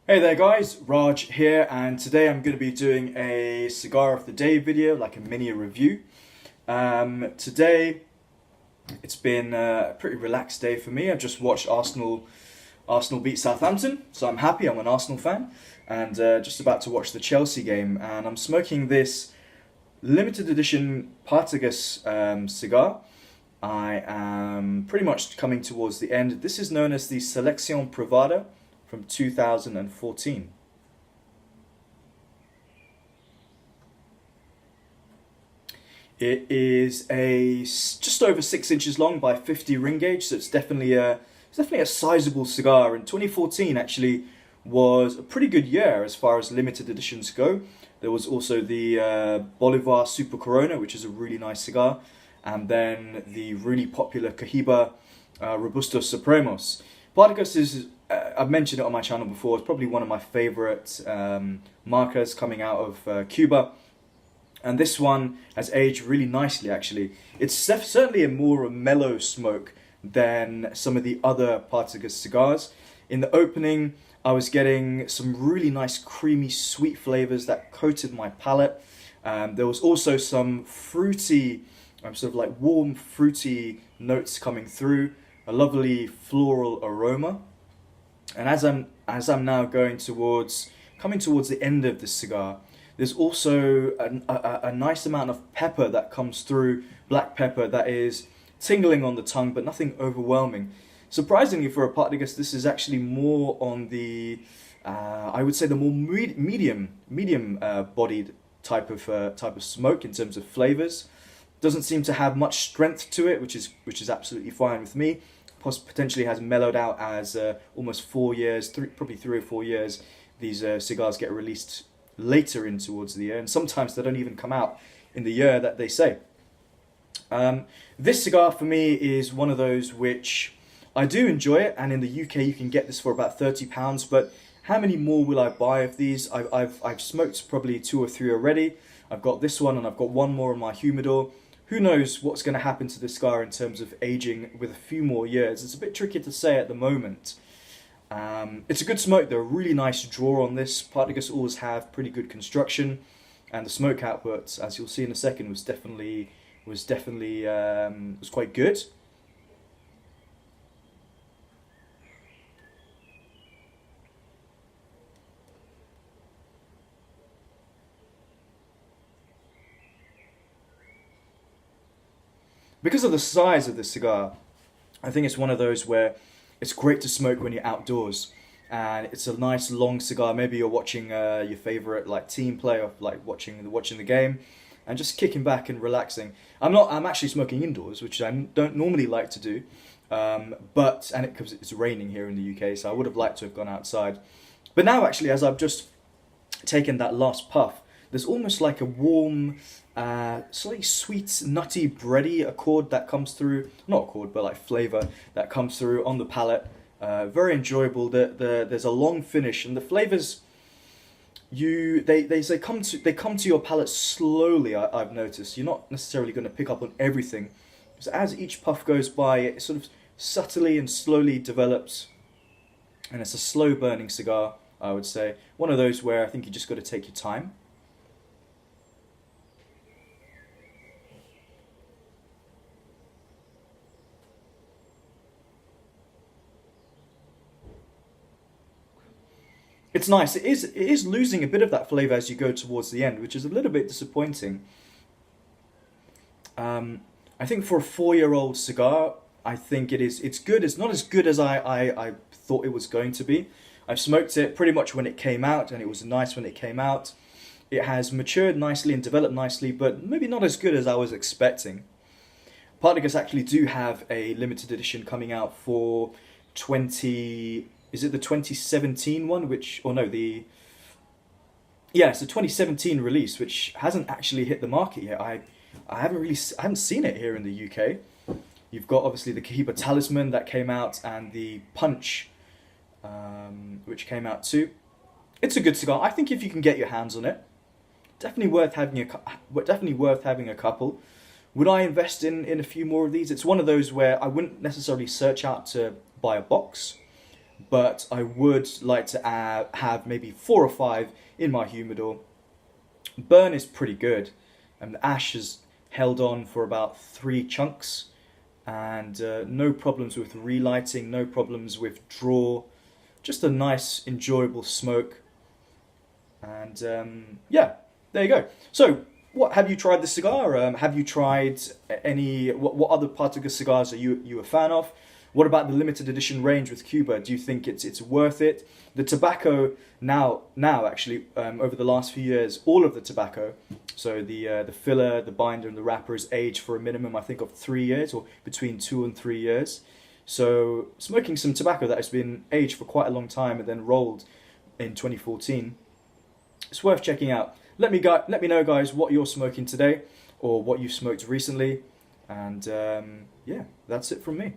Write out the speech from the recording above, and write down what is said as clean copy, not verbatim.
Hey there guys, Raj here, and today I'm going to be doing a cigar of the day video, like a mini review. Today it's been a pretty relaxed day for me. I've just watched Arsenal beat Southampton, so I'm happy. I'm an Arsenal fan, and just about to watch the Chelsea game. And I'm smoking this limited edition Partagas cigar. I am pretty much coming towards the end. This is known as the Seleccion Privada from 2014. It is just over 6 inches long by 50 ring gauge, so it's definitely a sizable cigar. And 2014 actually was a pretty good year as far as limited editions go. There was also the Bolivar Super Corona, which is a really nice cigar, and then the really popular Cohiba Robusto Supremos. Partagas is, I've mentioned it on my channel before, it's probably one of my favorite markers coming out of Cuba. And this one has aged really nicely, actually. It's certainly a more mellow smoke than some of the other Partagas cigars. In the opening, I was getting some really nice creamy sweet flavors that coated my palate. There was also some fruity, sort of like warm fruity notes coming through, a lovely floral aroma. And as I'm now coming towards the end of the cigar, there's also a nice amount of pepper that comes through, black pepper that is tingling on the tongue, but nothing overwhelming. Surprisingly, for a Partagas, this is actually more on the, I would say, the more medium bodied type of smoke in terms of flavors. Doesn't seem to have much strength to it, which is absolutely fine with me. Potentially has mellowed out as almost 4 years, probably 3 or 4 years. These cigars get released later in towards the year, and sometimes they don't even come out in the year that they say. This cigar for me is one of those which I do enjoy it, and in the UK you can get this for about £30. But how many more will I buy of these? I've smoked probably 2 or 3 already. I've got this one, and I've got one more in my humidor. Who knows what's going to happen to this cigar in terms of aging with a few more years? It's a bit tricky to say at the moment. It's a good smoke. They're a really nice draw on this. Partagas always have pretty good construction, and the smoke output, as you'll see in a second, was quite good. Because of the size of this cigar, I think it's one of those where it's great to smoke when you're outdoors, and it's a nice long cigar. Maybe you're watching your favorite team play, or watching the game, and just kicking back and relaxing. I'm actually smoking indoors, which I don't normally like to do, because it's raining here in the UK, so I would have liked to have gone outside. But now, actually, as I've just taken that last puff, there's almost like a warm, slightly sweet, nutty, bready accord that comes through. Not accord, but like flavor that comes through on the palate. Very enjoyable. There's a long finish, and the flavors they come to your palate slowly. I've noticed you're not necessarily going to pick up on everything. So as each puff goes by, it sort of subtly and slowly develops, and it's a slow burning cigar, I would say. One of those where I think you just got to take your time. It's nice. It is losing a bit of that flavour as you go towards the end, which is a little bit disappointing. I think for a 4-year-old cigar, I think it's good. It's not as good as I thought it was going to be. I've smoked it pretty much when it came out, and it was nice when it came out. It has matured nicely and developed nicely, but maybe not as good as I was expecting. Partagas actually do have a limited edition coming out for 20... Is it the 2017 one? It's the 2017 release, which hasn't actually hit the market yet. I haven't seen it here in the UK. You've got obviously the Cohiba Talisman that came out, and the Punch, which came out too. It's a good cigar. I think if you can get your hands on it, definitely worth having a couple. Would I invest in a few more of these? It's one of those where I wouldn't necessarily search out to buy a box. but I would like to have maybe 4 or 5 in my humidor. Burn is pretty good, and the ash has held on for about 3 chunks, and no problems with relighting, no problems with draw. Just a nice, enjoyable smoke. And yeah, there you go. So, what have you tried the cigar? Have you tried any? What other Partagas cigars are you a fan of? What about the limited edition range with Cuba? Do you think it's worth it? The tobacco now actually over the last few years, all of the tobacco, so the filler, the binder, and the wrapper is aged for a minimum, I think, of 3 years, or between 2 and 3 years. So smoking some tobacco that has been aged for quite a long time and then rolled in 2014, it's worth checking out. Let me know, guys, what you're smoking today or what you've smoked recently, and yeah, that's it from me.